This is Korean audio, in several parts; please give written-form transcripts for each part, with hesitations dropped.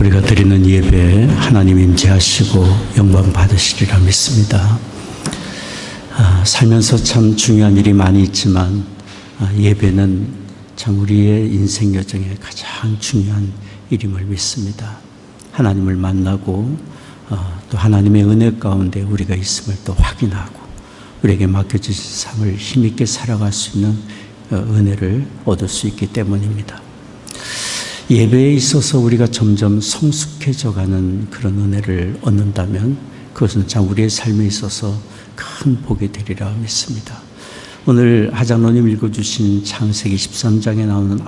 우리가 드리는 예배에 하나님 임재하시고 영광 받으시리라 믿습니다. 살면서 참 중요한 일이 많이 있지만 예배는 참 우리의 인생 여정에 가장 중요한 일임을 믿습니다. 하나님을 만나고 또 하나님의 은혜 가운데 우리가 있음을 또 확인하고 우리에게 맡겨주신 삶을 힘있게 살아갈 수 있는 은혜를 얻을 수 있기 때문입니다. 예배에 있어서 우리가 점점 성숙해져가는 그런 은혜를 얻는다면 그것은 참 우리의 삶에 있어서 큰 복이 되리라 믿습니다. 오늘 하장로님 읽어주신 창세기 13장에 나오는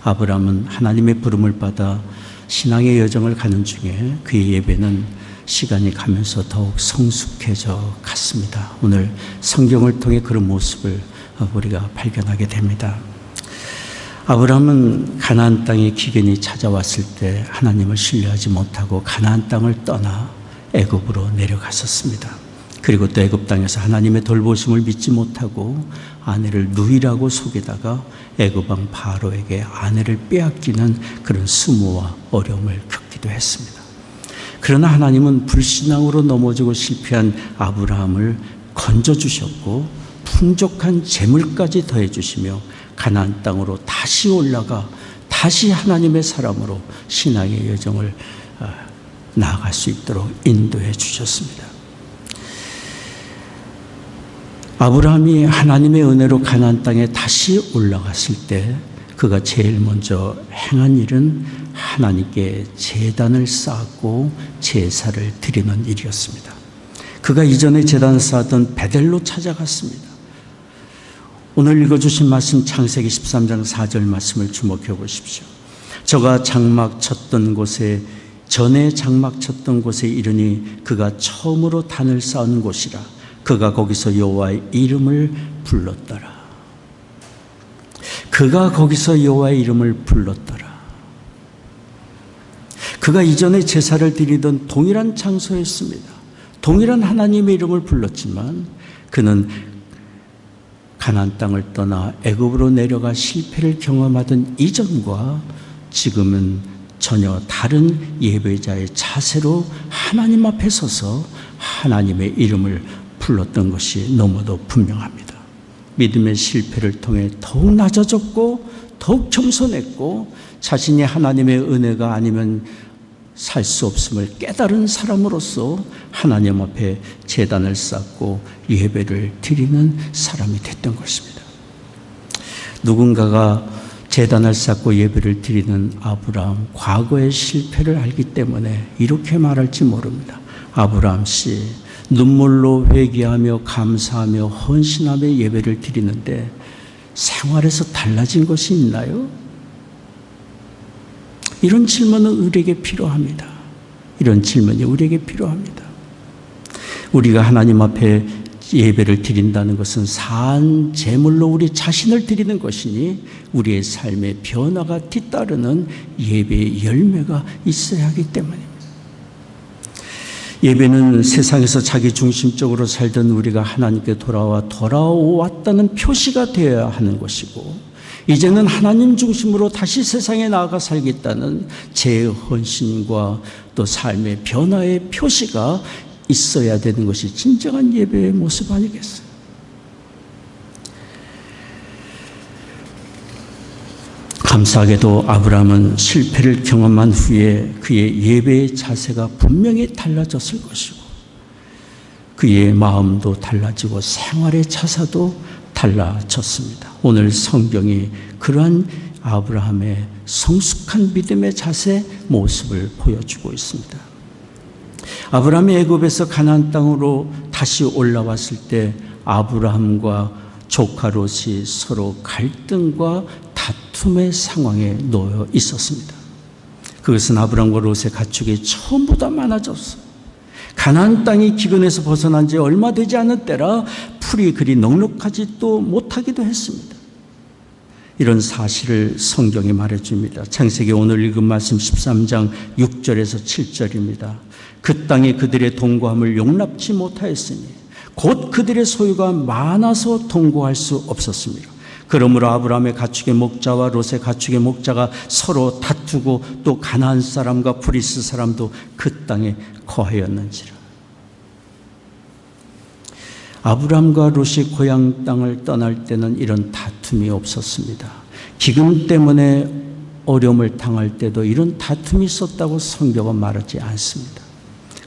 아브라함은 하나님의 부름을 받아 신앙의 여정을 가는 중에 그의 예배는 시간이 가면서 더욱 성숙해져 갔습니다. 오늘 성경을 통해 그런 모습을 우리가 발견하게 됩니다. 아브라함은 가나안 땅에 기근이 찾아왔을 때 하나님을 신뢰하지 못하고 가나안 땅을 떠나 애굽으로 내려갔었습니다. 그리고 또 애굽 땅에서 하나님의 돌보심을 믿지 못하고 아내를 누이라고 속이다가 애굽 왕 바로에게 아내를 빼앗기는 그런 수모와 어려움을 겪기도 했습니다. 그러나 하나님은 불신앙으로 넘어지고 실패한 아브라함을 건져주셨고 풍족한 재물까지 더해주시며 가나안 땅으로 다시 올라가 다시 하나님의 사람으로 신앙의 여정을 나아갈 수 있도록 인도해 주셨습니다. 아브라함이 하나님의 은혜로 가나안 땅에 다시 올라갔을 때 그가 제일 먼저 행한 일은 하나님께 제단을 쌓고 제사를 드리는 일이었습니다. 그가 이전에 제단을 쌓았던 베델로 찾아갔습니다. 오늘 읽어주신 말씀 창세기 13장 4절 말씀을 주목해 보십시오. 저가 장막 쳤던 곳에 전에 장막 쳤던 곳에 이르니 그가 처음으로 단을 쌓은 곳이라. 그가 거기서 여호와의 이름을 불렀더라. 그가 거기서 여호와의 이름을 불렀더라. 그가 이전에 제사를 드리던 동일한 장소였습니다. 동일한 하나님의 이름을 불렀지만 그는 가나안 땅을 떠나 애굽으로 내려가 실패를 경험하던 이전과 지금은 전혀 다른 예배자의 자세로 하나님 앞에 서서 하나님의 이름을 불렀던 것이 너무도 분명합니다. 믿음의 실패를 통해 더욱 낮아졌고 더욱 겸손했고 자신이 하나님의 은혜가 아니면 살 수 없음을 깨달은 사람으로서 하나님 앞에 제단을 쌓고 예배를 드리는 사람이 됐던 것입니다. 누군가가 제단을 쌓고 예배를 드리는 아브라함 과거의 실패를 알기 때문에 이렇게 말할지 모릅니다. 아브라함 씨, 눈물로 회개하며 감사하며 헌신하며 예배를 드리는데 생활에서 달라진 것이 있나요? 이런 질문은 우리에게 필요합니다. 이런 질문이 우리에게 필요합니다. 우리가 하나님 앞에 예배를 드린다는 것은 산 제물로 우리 자신을 드리는 것이니 우리의 삶의 변화가 뒤따르는 예배의 열매가 있어야 하기 때문입니다. 예배는 세상에서 자기 중심적으로 살던 우리가 하나님께 돌아왔다는 표시가 되어야 하는 것이고 이제는 하나님 중심으로 다시 세상에 나아가 살겠다는 제 헌신과 또 삶의 변화의 표시가 있어야 되는 것이 진정한 예배의 모습 아니겠어요? 감사하게도 아브라함은 실패를 경험한 후에 그의 예배의 자세가 분명히 달라졌을 것이고 그의 마음도 달라지고 생활의 자세도 달라졌습니다. 오늘 성경이 그러한 아브라함의 성숙한 믿음의 자세 모습을 보여주고 있습니다. 아브라함이 애굽에서 가나안 땅으로 다시 올라왔을 때 아브라함과 조카 롯이 서로 갈등과 다툼의 상황에 놓여 있었습니다. 그것은 아브라함과 롯의 가축이 처음보다 많아졌어요. 가나안 땅이 기근에서 벗어난 지 얼마 되지 않은 때라 풀이 그리 넉넉하지도 못하기도 했습니다. 이런 사실을 성경이 말해줍니다. 창세기 오늘 읽은 말씀 13장 6절에서 7절입니다. 그 땅에 그들의 동거함을 용납지 못하였으니 곧 그들의 소유가 많아서 동거할 수 없었습니다. 그러므로 아브라함의 가축의 목자와 롯의 가축의 목자가 서로 다투고 또 가나안 사람과 브리스 사람도 그 땅에 거하였는지라. 아브라함과 롯이 고향 땅을 떠날 때는 이런 다툼이 없었습니다. 기근 때문에 어려움을 당할 때도 이런 다툼이 있었다고 성경은 말하지 않습니다.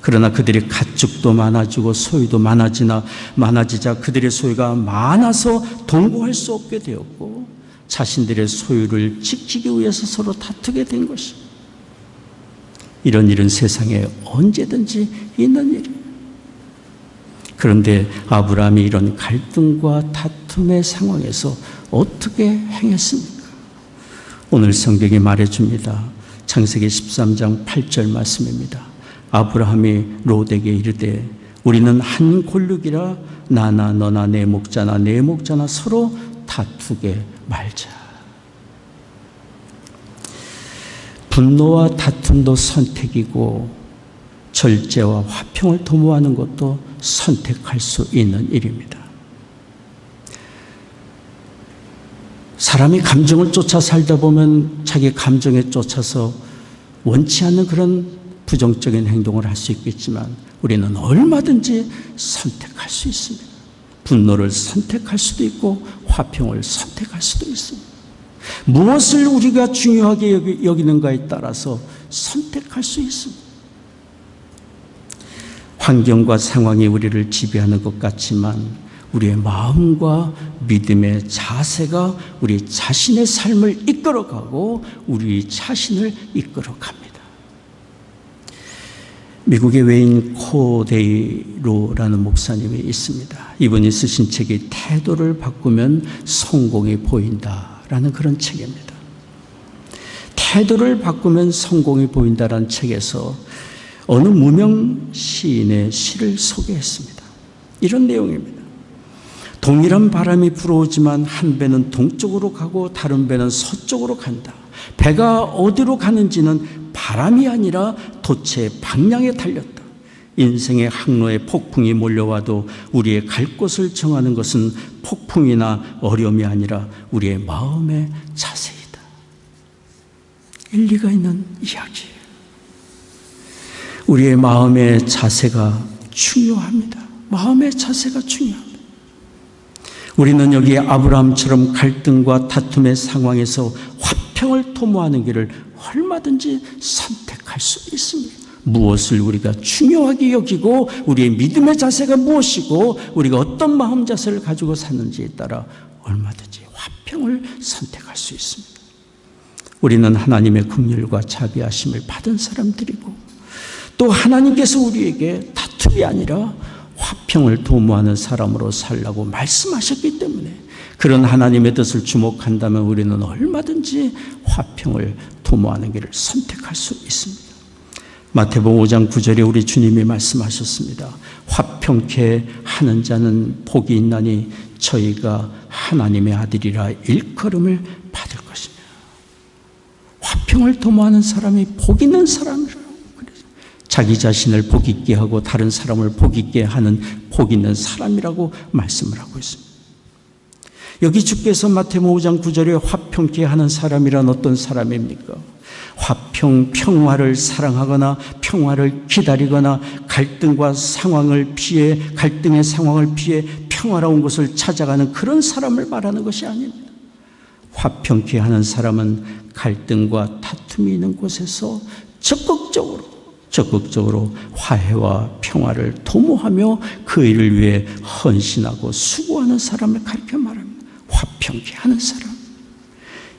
그러나 그들의 가축도 많아지고 소유도 많아지자 그들의 소유가 많아서 동거할 수 없게 되었고 자신들의 소유를 지키기 위해서 서로 다투게 된 것입니다. 이런 일은 세상에 언제든지 있는 일이에요. 그런데 아브라함이 이런 갈등과 다툼의 상황에서 어떻게 행했습니까? 오늘 성경이 말해줍니다. 창세기 13장 8절 말씀입니다. 아브라함이 롯에게 이르되 우리는 한 골육이라 나나 너나 내 목자나 내 목자나 서로 다투게 말자. 분노와 다툼도 선택이고 절제와 화평을 도모하는 것도 선택할 수 있는 일입니다. 사람이 감정을 쫓아 살다 보면 자기 감정에 쫓아서 원치 않는 그런 부정적인 행동을 할 수 있겠지만 우리는 얼마든지 선택할 수 있습니다. 분노를 선택할 수도 있고 화평을 선택할 수도 있습니다. 무엇을 우리가 중요하게 여기는가에 따라서 선택할 수 있습니다. 환경과 상황이 우리를 지배하는 것 같지만 우리의 마음과 믿음의 자세가 우리 자신의 삶을 이끌어가고 우리 자신을 이끌어갑니다. 미국의 웨인 코데이로라는 목사님이 있습니다. 이분이 쓰신 책이 태도를 바꾸면 성공이 보인다라는 그런 책입니다. 태도를 바꾸면 성공이 보인다라는 책에서 어느 무명 시인의 시를 소개했습니다. 이런 내용입니다. 동일한 바람이 불어오지만 한 배는 동쪽으로 가고 다른 배는 서쪽으로 간다. 배가 어디로 가는지는 바람이 아니라 돛의 방향에 달렸다. 인생의 항로에 폭풍이 몰려와도 우리의 갈 곳을 정하는 것은 폭풍이나 어려움이 아니라 우리의 마음의 자세이다. 일리가 있는 이야기예요. 우리의 마음의 자세가 중요합니다. 마음의 자세가 중요합니다. 우리는 여기 아브라함처럼 갈등과 다툼의 상황에서 화평을 도모하는 길을 얼마든지 선택할 수 있습니다. 무엇을 우리가 중요하게 여기고 우리의 믿음의 자세가 무엇이고 우리가 어떤 마음 자세를 가지고 사는지에 따라 얼마든지 화평을 선택할 수 있습니다. 우리는 하나님의 긍휼과 자비하심을 받은 사람들이고 또 하나님께서 우리에게 다툼이 아니라 화평을 도모하는 사람으로 살라고 말씀하셨기 때문에 그런 하나님의 뜻을 주목한다면 우리는 얼마든지 화평을 도모하는 길을 선택할 수 있습니다. 마태복음 5장 9절에 우리 주님이 말씀하셨습니다. 화평케 하는 자는 복이 있나니 저희가 하나님의 아들이라 일컬음을 받을 것이며 화평을 도모하는 사람이 복 있는 사람이라고 자기 자신을 복 있게 하고 다른 사람을 복 있게 하는 복 있는 사람이라고 말씀을 하고 있습니다. 여기 주께서 마태복음 5장 9절에 화평케 하는 사람이란 어떤 사람입니까? 평화를 사랑하거나 평화를 기다리거나 갈등의 상황을 피해 평화로운 곳을 찾아가는 그런 사람을 말하는 것이 아닙니다. 화평케 하는 사람은 갈등과 다툼이 있는 곳에서 적극적으로 화해와 평화를 도모하며 그 일을 위해 헌신하고 수고하는 사람을 가리켜 말합니다. 화평케 하는 사람.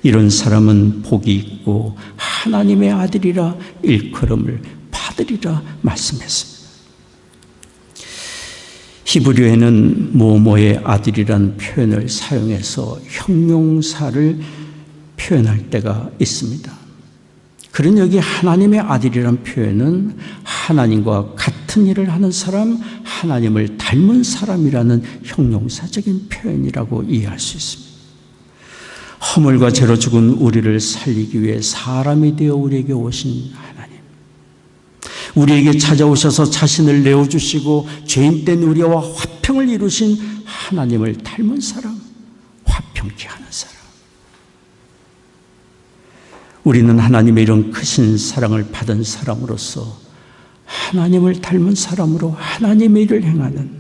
이런 사람은 복이 있고 하나님의 아들이라 일컬음을 받으리라 말씀했습니다. 히브리어에는 뭐뭐의 아들이라는 표현을 사용해서 형용사를 표현할 때가 있습니다. 그런 여기 하나님의 아들이라는 표현은 하나님과 같은 일을 하는 사람, 하나님을 닮은 사람이라는 형용사적인 표현이라고 이해할 수 있습니다. 허물과 죄로 죽은 우리를 살리기 위해 사람이 되어 우리에게 오신 하나님, 우리에게 찾아오셔서 자신을 내어주시고 죄인된 우리와 화평을 이루신 하나님을 닮은 사람, 화평케 화평케 하는 사람. 우리는 하나님의 이런 크신 사랑을 받은 사람으로서 하나님을 닮은 사람으로 하나님의 일을 행하는,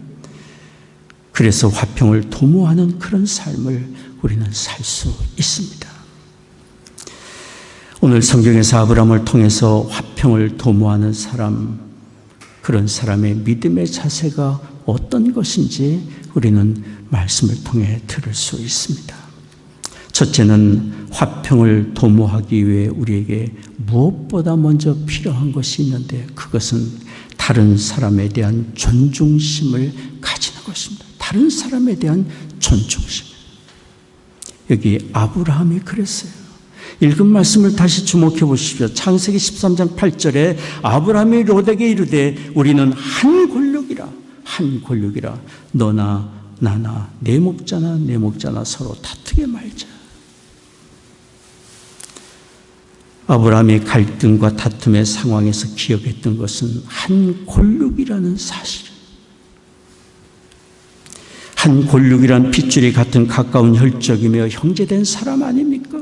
그래서 화평을 도모하는 그런 삶을 우리는 살 수 있습니다. 오늘 성경에서 아브라함을 통해서 화평을 도모하는 사람, 그런 사람의 믿음의 자세가 어떤 것인지 우리는 말씀을 통해 들을 수 있습니다. 첫째는 화평을 도모하기 위해 우리에게 무엇보다 먼저 필요한 것이 있는데, 그것은 다른 사람에 대한 존중심을 가지는 것입니다. 다른 사람에 대한 존중심. 여기 아브라함이 그랬어요. 읽은 말씀을 다시 주목해 보십시오. 창세기 13장 8절에 아브라함이 롯에게 이르되 우리는 한 권력이라 너나 나나 내 목자나 서로 다투게 말자. 아브라함이 갈등과 다툼의 상황에서 기억했던 것은 한 권력이라는 사실. 한 권력이란 핏줄이 같은 가까운 혈족이며 형제된 사람 아닙니까?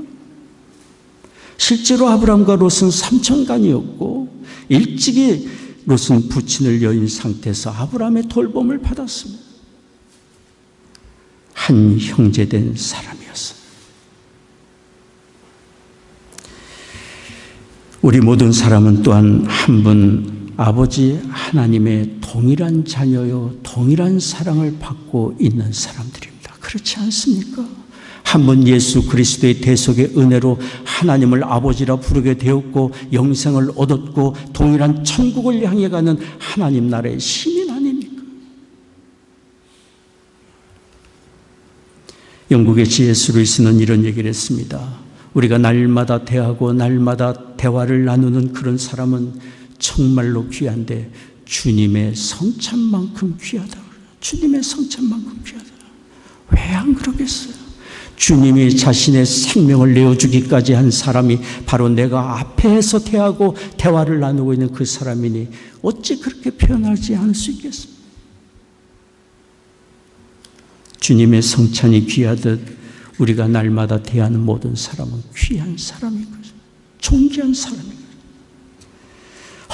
실제로 아브라함과 롯은 삼촌간이었고 일찍이 롯은 부친을 여인 상태에서 아브라함의 돌봄을 받았습니다. 한 형제된 사람이었어요. 우리 모든 사람은 또한 한 분 아버지 하나님의 동일한 자녀요, 동일한 사랑을 받고 있는 사람들입니다. 그렇지 않습니까? 한 분 예수 그리스도의 대속의 은혜로 하나님을 아버지라 부르게 되었고 영생을 얻었고 동일한 천국을 향해 가는 하나님 나라의 시민 아닙니까? 영국의 C.S. 루이스는 이런 얘기를 했습니다. 우리가 날마다 대하고 날마다 대화를 나누는 그런 사람은 정말로 귀한데 주님의 성찬만큼 귀하다. 주님의 성찬만큼 귀하다. 왜 안 그러겠어요? 주님이 자신의 생명을 내어주기까지 한 사람이 바로 내가 앞에서 대하고 대화를 나누고 있는 그 사람이니 어찌 그렇게 표현하지 않을 수 있겠습니까? 주님의 성찬이 귀하듯 우리가 날마다 대하는 모든 사람은 귀한 사람인 거죠. 존귀한 사람인 거죠.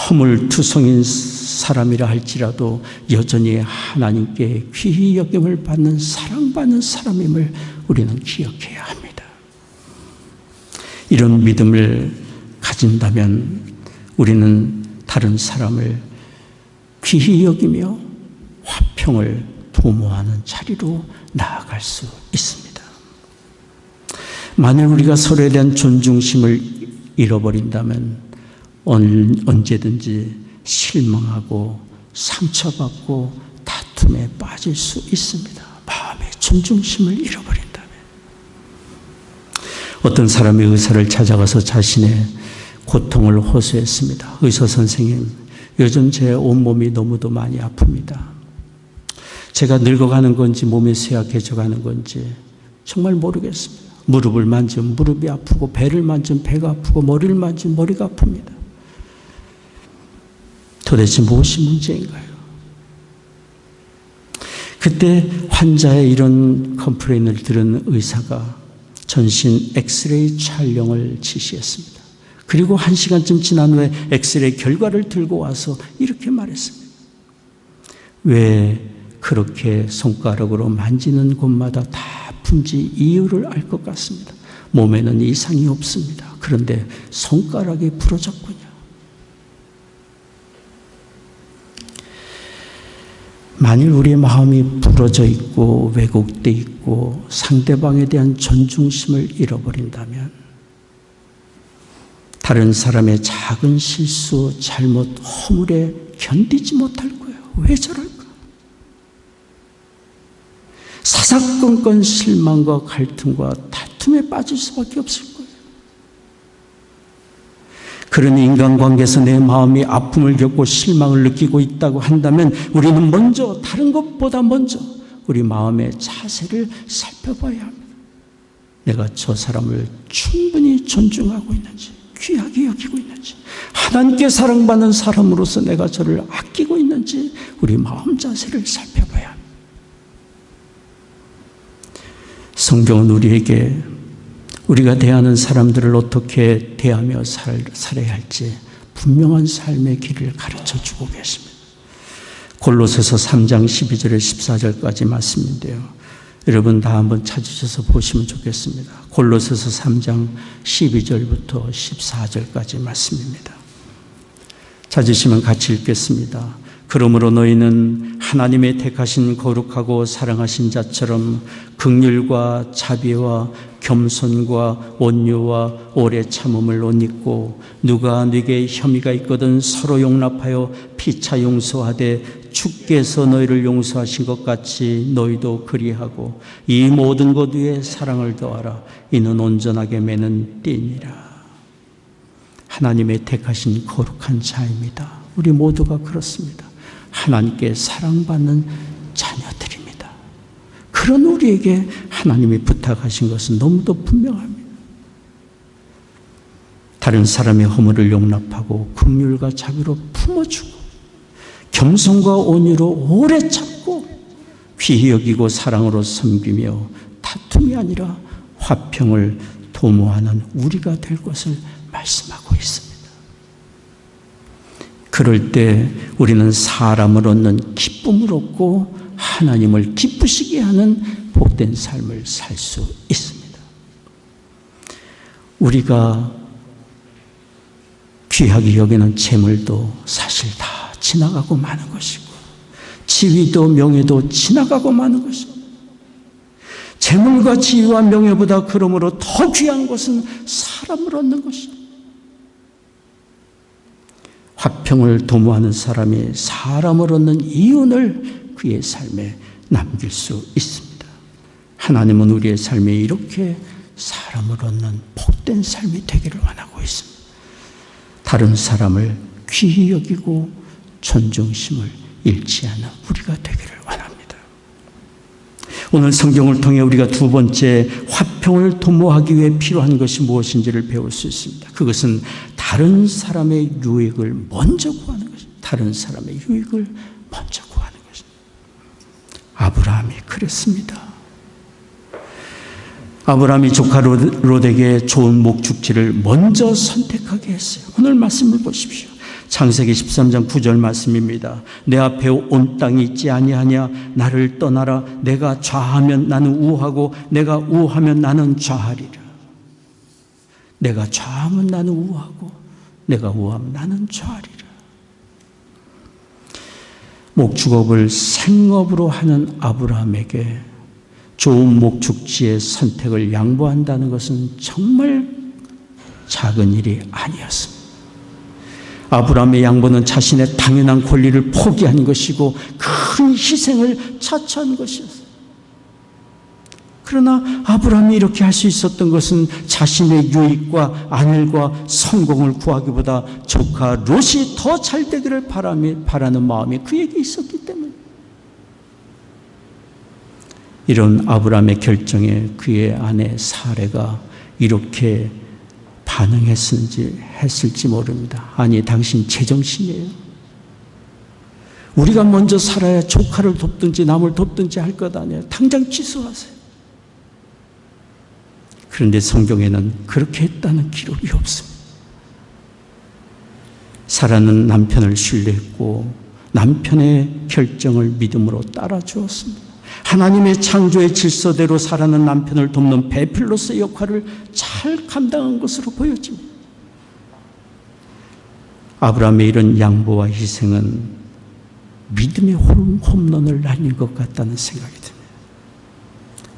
허물투성인 사람이라 할지라도 여전히 하나님께 귀히 여김을 받는 사랑받는 사람임을 우리는 기억해야 합니다. 이런 믿음을 가진다면 우리는 다른 사람을 귀히 여기며 화평을 도모하는 자리로 나아갈 수 있습니다. 만일 우리가 서로에 대한 존중심을 잃어버린다면 언제든지 실망하고 상처받고 다툼에 빠질 수 있습니다. 마음의 존중심을 잃어버린다면. 어떤 사람이 의사를 찾아가서 자신의 고통을 호소했습니다. 의사 선생님, 요즘 제 온몸이 너무도 많이 아픕니다. 제가 늙어가는 건지 몸이 쇠약해져가는 건지 정말 모르겠습니다. 무릎을 만지면 무릎이 아프고 배를 만지면 배가 아프고 머리를 만지면 머리가 아픕니다. 도대체 무엇이 문제인가요? 그때 환자의 이런 컴플레인을 들은 의사가 전신 엑스레이 촬영을 지시했습니다. 그리고 1시간쯤 지난 후에 엑스레이 결과를 들고 와서 이렇게 말했습니다. 왜 그렇게 손가락으로 만지는 곳마다 다 아픈지 이유를 알 것 같습니다. 몸에는 이상이 없습니다. 그런데 손가락이 부러졌군요. 만일 우리의 마음이 부러져 있고 왜곡되어 있고 상대방에 대한 존중심을 잃어버린다면 다른 사람의 작은 실수, 잘못, 허물에 견디지 못할 거예요. 왜 저럴까? 사사건건 실망과 갈등과 다툼에 빠질 수밖에 없을 거예요. 그런 인간관계에서 내 마음이 아픔을 겪고 실망을 느끼고 있다고 한다면 우리는 먼저, 다른 것보다 먼저 우리 마음의 자세를 살펴봐야 합니다. 내가 저 사람을 충분히 존중하고 있는지, 귀하게 여기고 있는지, 하나님께 사랑받는 사람으로서 내가 저를 아끼고 있는지 우리 마음 자세를 살펴봐야 합니다. 성경은 우리에게 우리가 대하는 사람들을 어떻게 대하며 살아야 할지 분명한 삶의 길을 가르쳐주고 계십니다. 골로새서 3장 12절에 14절까지 말씀인데요. 여러분 다 한번 찾으셔서 보시면 좋겠습니다. 골로새서 3장 12절부터 14절까지 말씀입니다. 찾으시면 같이 읽겠습니다. 그러므로 너희는 하나님의 택하신 거룩하고 사랑하신 자처럼 긍휼과 자비와 겸손과 온유와 오래 참음을 옷 입고 누가 네게 혐의가 있거든 서로 용납하여 피차 용서하되 주께서 너희를 용서하신 것 같이 너희도 그리하고 이 모든 것 위에 사랑을 더하라. 이는 온전하게 매는 띠니라. 하나님의 택하신 거룩한 자입니다. 우리 모두가 그렇습니다. 하나님께 사랑받는 자녀들입니다. 그런 우리에게 하나님이 부탁하신 것은 너무도 분명합니다. 다른 사람의 허물을 용납하고 긍휼과 자비로 품어주고 겸손과 온유로 오래 참고 귀히 여기고 사랑으로 섬기며 다툼이 아니라 화평을 도모하는 우리가 될 것을 말씀하고 있습니다. 그럴 때 우리는 사람을 얻는 기쁨을 얻고 하나님을 기쁘시게 하는 복된 삶을 살 수 있습니다. 우리가 귀하게 여기는 재물도 사실 다 지나가고 마는 것이고 지위도 명예도 지나가고 마는 것이고 재물과 지위와 명예보다 그러므로 더 귀한 것은 사람을 얻는 것입니다. 화평을 도모하는 사람이 사람을 얻는 이윤을 그의 삶에 남길 수 있습니다. 하나님은 우리의 삶에 이렇게 사람을 얻는 복된 삶이 되기를 원하고 있습니다. 다른 사람을 귀히 여기고 존중심을 잃지 않는 우리가 되기를 원합니다. 오늘 성경을 통해 우리가 두 번째 화평을 도모하기 위해 필요한 것이 무엇인지를 배울 수 있습니다. 그것은 다른 사람의 유익을 먼저 구하는 것입니다. 다른 사람의 유익을 먼저 구하는 것입니다. 아브라함이 그랬습니다. 아브라함이 조카 롯에게 좋은 목축지를 먼저 선택하게 했어요. 오늘 말씀을 보십시오. 창세기 13장 9절 말씀입니다. 내 앞에 온 땅이 있지 아니하냐. 나를 떠나라. 내가 좌하면 나는 우하고 내가 우하면 나는 좌하리라. 내가 좌하면 나는 우하고 내가 우하면 나는 좌하리라. 목축업을 생업으로 하는 아브라함에게 좋은 목축지의 선택을 양보한다는 것은 정말 작은 일이 아니었습니다. 아브라함의 양보는 자신의 당연한 권리를 포기한 것이고 큰 희생을 자처한 것이었어요. 그러나 아브라함이 이렇게 할 수 있었던 것은 자신의 유익과 안일과 성공을 구하기보다 조카 롯이 더 잘 되기를 바라는 마음이 그에게 있었기 때문에 이런 아브라함의 결정에 그의 아내 사레가 이렇게 반응했을지 모릅니다. 아니, 당신 제정신이에요. 우리가 먼저 살아야 조카를 돕든지 남을 돕든지 할 것 아니에요. 당장 취소하세요. 그런데 성경에는 그렇게 했다는 기록이 없습니다. 사라는 남편을 신뢰했고 남편의 결정을 믿음으로 따라주었습니다. 하나님의 창조의 질서대로 사라는 남편을 돕는 배필로서의 역할을 잘 감당한 것으로 보여집니다. 아브라함의 이런 양보와 희생은 믿음의 홈런을 날린 것 같다는 생각이 듭니다.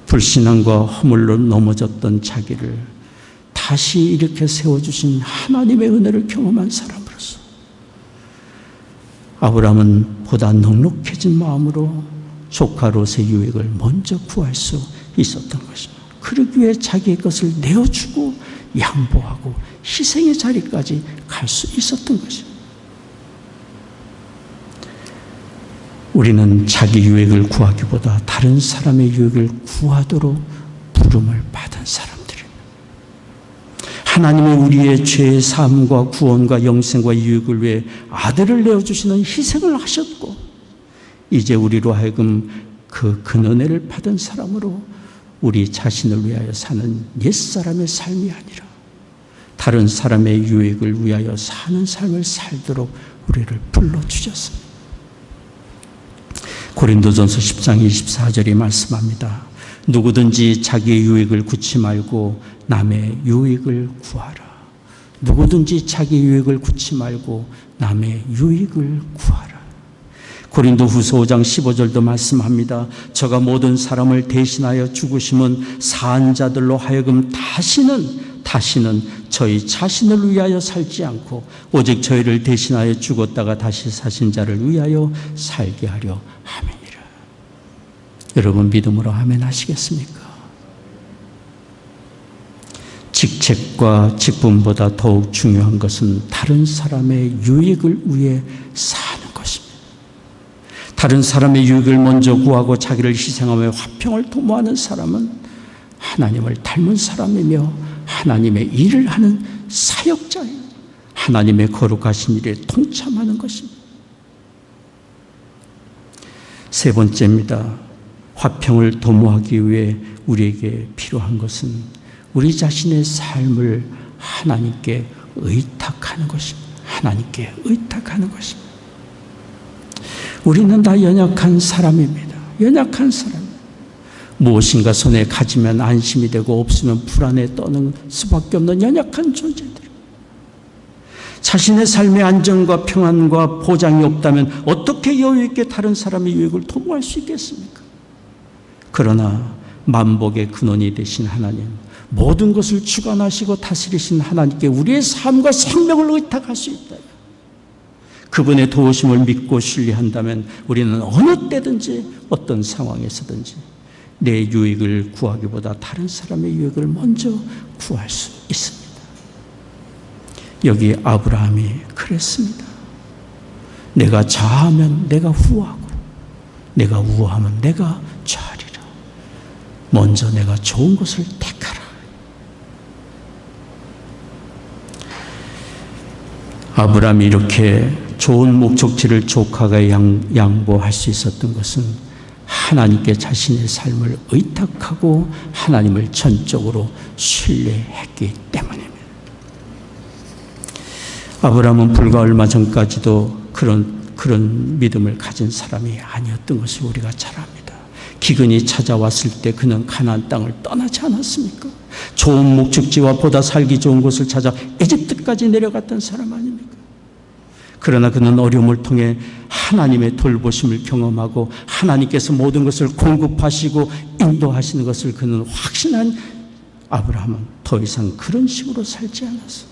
불신앙과 허물로 넘어졌던 자기를 다시 이렇게 세워주신 하나님의 은혜를 경험한 사람으로서 아브라함은 보다 넉넉해진 마음으로 조카 롯의 유익을 먼저 구할 수 있었던 것입니다. 그러기 위해 자기의 것을 내어주고 양보하고 희생의 자리까지 갈 수 있었던 것입니다. 우리는 자기 유익을 구하기보다 다른 사람의 유익을 구하도록 부름을 받은 사람들입니다. 하나님은 우리의 죄의 사함과 구원과 영생과 유익을 위해 아들을 내어주시는 희생을 하셨고 이제 우리로 하여금 그 은혜를 받은 사람으로 우리 자신을 위하여 사는 옛사람의 삶이 아니라 다른 사람의 유익을 위하여 사는 삶을 살도록 우리를 불러주셨습니다. 고린도전서 10장 24절이 말씀합니다. 누구든지 자기의 유익을 구치 말고 남의 유익을 구하라. 누구든지 자기 유익을 구치 말고 남의 유익을 구하라. 고린도 후서 5장 15절도 말씀합니다. 저가 모든 사람을 대신하여 죽으심은 사한 자들로 하여금 다시는 저희 자신을 위하여 살지 않고 오직 저희를 대신하여 죽었다가 다시 사신 자를 위하여 살게 하려 함이니라. 여러분 믿음으로 아멘 하시겠습니까? 직책과 직분보다 더욱 중요한 것은 다른 사람의 유익을 위해 사는 것입니다. 다른 사람의 유익을 먼저 구하고 자기를 희생하며 화평을 도모하는 사람은 하나님을 닮은 사람이며 하나님의 일을 하는 사역자예요. 하나님의 거룩하신 일에 동참하는 것입니다. 세 번째입니다. 화평을 도모하기 위해 우리에게 필요한 것은 우리 자신의 삶을 하나님께 의탁하는 것입니다. 하나님께 의탁하는 것입니다. 우리는 다 연약한 사람입니다. 연약한 사람. 무엇인가 손에 가지면 안심이 되고 없으면 불안에 떠는 수밖에 없는 연약한 존재들. 자신의 삶의 안정과 평안과 보장이 없다면 어떻게 여유 있게 다른 사람의 유익을 도모할 수 있겠습니까? 그러나 만복의 근원이 되신 하나님, 모든 것을 주관하시고 다스리신 하나님께 우리의 삶과 생명을 의탁할 수 있다. 그분의 도우심을 믿고 신뢰한다면 우리는 어느 때든지 어떤 상황에서든지 내 유익을 구하기보다 다른 사람의 유익을 먼저 구할 수 있습니다. 여기 아브라함이 그랬습니다. 내가 좌하면 내가 후하고 내가 우하면 내가 좌하리라. 먼저 내가 좋은 것을 택하라. 아브라함이 이렇게 좋은 목적지를 조카가 양보할 수 있었던 것은 하나님께 자신의 삶을 의탁하고 하나님을 전적으로 신뢰했기 때문입니다. 아브라함은 불과 얼마 전까지도 그런 믿음을 가진 사람이 아니었던 것을 우리가 잘 압니다. 기근이 찾아왔을 때 그는 가나안 땅을 떠나지 않았습니까? 좋은 목적지와 보다 살기 좋은 곳을 찾아 에집트까지 내려갔던 사람 아닙니까? 그러나 그는 어려움을 통해 하나님의 돌보심을 경험하고 하나님께서 모든 것을 공급하시고 인도하시는 것을 그는 확신한 아브라함은 더 이상 그런 식으로 살지 않았어.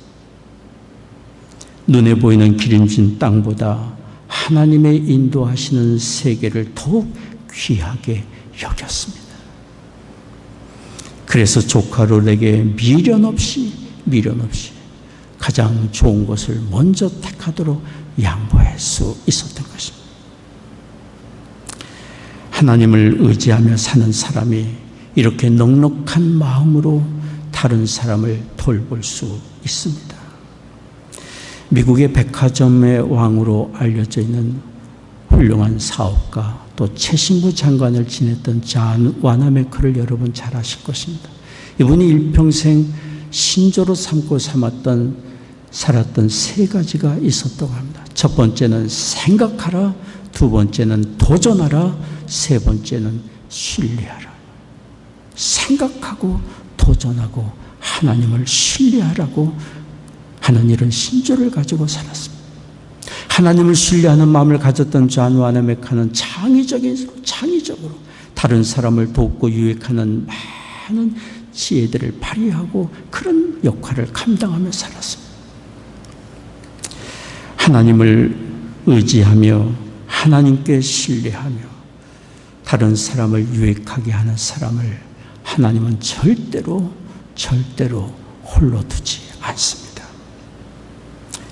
눈에 보이는 기름진 땅보다 하나님의 인도하시는 세계를 더욱 귀하게 여겼습니다. 그래서 조카 롯에게 미련 없이 가장 좋은 것을 먼저 택하도록 양보할 수 있었던 것입니다. 하나님을 의지하며 사는 사람이 이렇게 넉넉한 마음으로 다른 사람을 돌볼 수 있습니다. 미국의 백화점의 왕으로 알려져 있는 훌륭한 사업가 또 최신부 장관을 지냈던 존 와나메커를 여러분 잘 아실 것입니다. 이분이 일평생 신조로 살았던 세 가지가 있었다고 합니다. 첫 번째는 생각하라, 두 번째는 도전하라, 세 번째는 신뢰하라. 생각하고 도전하고 하나님을 신뢰하라고 하는 이런 신조를 가지고 살았습니다. 하나님을 신뢰하는 마음을 가졌던 존 와나메카는 창의적으로 다른 사람을 돕고 유익하는 많은 지혜들을 발휘하고 그런 역할을 감당하며 살았습니다. 하나님을 의지하며 하나님께 신뢰하며 다른 사람을 유익하게 하는 사람을 하나님은 절대로 홀로 두지 않습니다.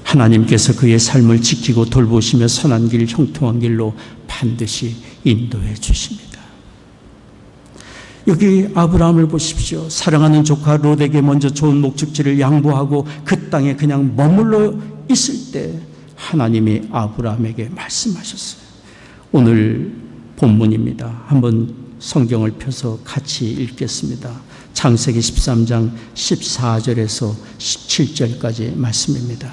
하나님께서 그의 삶을 지키고 돌보시며 선한 길, 형통한 길로 반드시 인도해 주십니다. 여기 아브라함을 보십시오. 사랑하는 조카 롯에게 먼저 좋은 목적지를 양보하고 그 땅에 그냥 머물러 있을 때 하나님이 아브라함에게 말씀하셨어요. 오늘 본문입니다. 한번 성경을 펴서 같이 읽겠습니다. 창세기 13장 14절에서 17절까지 말씀입니다.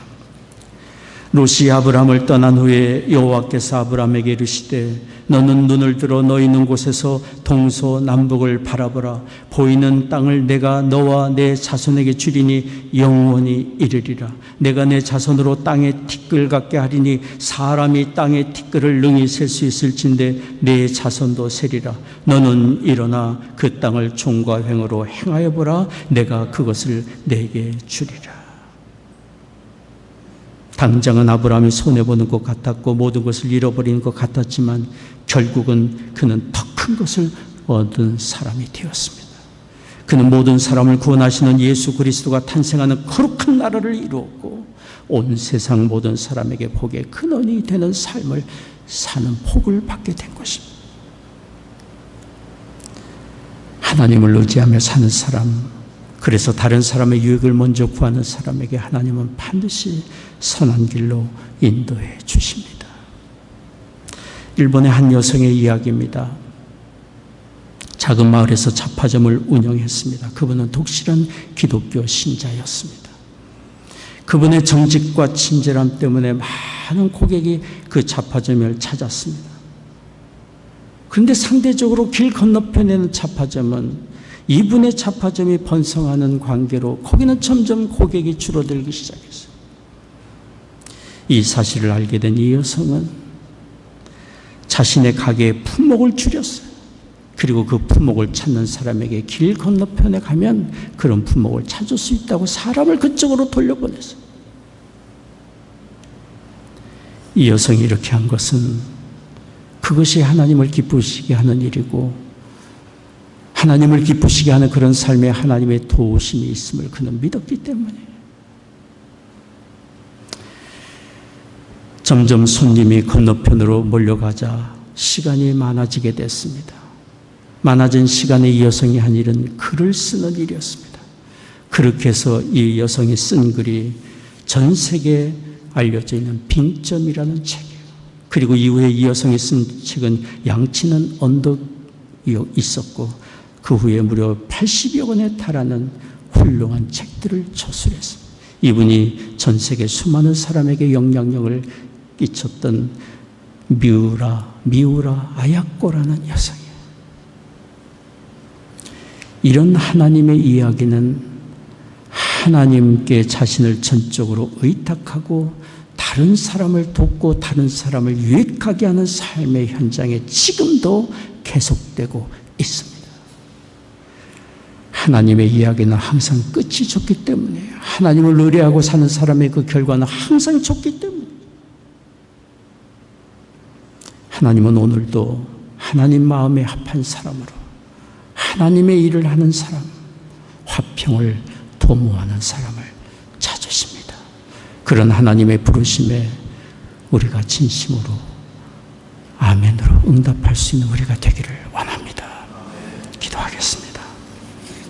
롯이 아브람을 떠난 후에 여호와께서 아브람에게 이르시되 너는 눈을 들어 너 있는 곳에서 동서남북을 바라보라. 보이는 땅을 내가 너와 내 자손에게 주리니 영원히 이르리라. 내가 내 자손으로 땅에 티끌 같게 하리니 사람이 땅에 티끌을 능히 셀 수 있을진데 내 자손도 세리라. 너는 일어나 그 땅을 종과 횡으로 행하여 보라. 내가 그것을 내게 주리라. 당장은 아브라함이 손해보는 것 같았고 모든 것을 잃어버리는 것 같았지만 결국은 그는 더 큰 것을 얻은 사람이 되었습니다. 그는 모든 사람을 구원하시는 예수 그리스도가 탄생하는 거룩한 나라를 이루었고 온 세상 모든 사람에게 복의 근원이 되는 삶을 사는 복을 받게 된 것입니다. 하나님을 의지하며 사는 사람, 그래서 다른 사람의 유익을 먼저 구하는 사람에게 하나님은 반드시 선한 길로 인도해 주십니다. 일본의 한 여성의 이야기입니다. 작은 마을에서 잡화점을 운영했습니다. 그분은 독실한 기독교 신자였습니다. 그분의 정직과 친절함 때문에 많은 고객이 그 잡화점을 찾았습니다. 그런데 상대적으로 길 건너편에 있는 잡화점은 이분의 잡화점이 번성하는 관계로 거기는 점점 고객이 줄어들기 시작했어요. 이 사실을 알게 된 이 여성은 자신의 가게의 품목을 줄였어요. 그리고 그 품목을 찾는 사람에게 길 건너편에 가면 그런 품목을 찾을 수 있다고 사람을 그쪽으로 돌려보냈어요. 이 여성이 이렇게 한 것은 그것이 하나님을 기쁘시게 하는 일이고 하나님을 기쁘시게 하는 그런 삶에 하나님의 도우심이 있음을 그는 믿었기 때문이에요. 점점 손님이 건너편으로 몰려가자 시간이 많아지게 됐습니다. 많아진 시간에 이 여성이 한 일은 글을 쓰는 일이었습니다. 그렇게 해서 이 여성이 쓴 글이 전 세계에 알려져 있는 빙점이라는 책이에요. 그리고 이후에 이 여성이 쓴 책은 양치는 언덕이 있었고 그 후에 무려 80여 권에 달하는 훌륭한 책들을 저술했습니다. 이분이 전 세계 수많은 사람에게 영향력을 끼쳤던 미우라 아야코라는 여성이에요. 이런 하나님의 이야기는 하나님께 자신을 전적으로 의탁하고 다른 사람을 돕고 다른 사람을 유익하게 하는 삶의 현장에 지금도 계속되고 있습니다. 하나님의 이야기는 항상 끝이 좋기 때문이에요. 하나님을 의뢰하고 사는 사람의 그 결과는 항상 좋기 때문이에요. 하나님은 오늘도 하나님 마음에 합한 사람으로 하나님의 일을 하는 사람, 화평을 도모하는 사람을 찾으십니다. 그런 하나님의 부르심에 우리가 진심으로 아멘으로 응답할 수 있는 우리가 되기를 원합니다. 기도하겠습니다.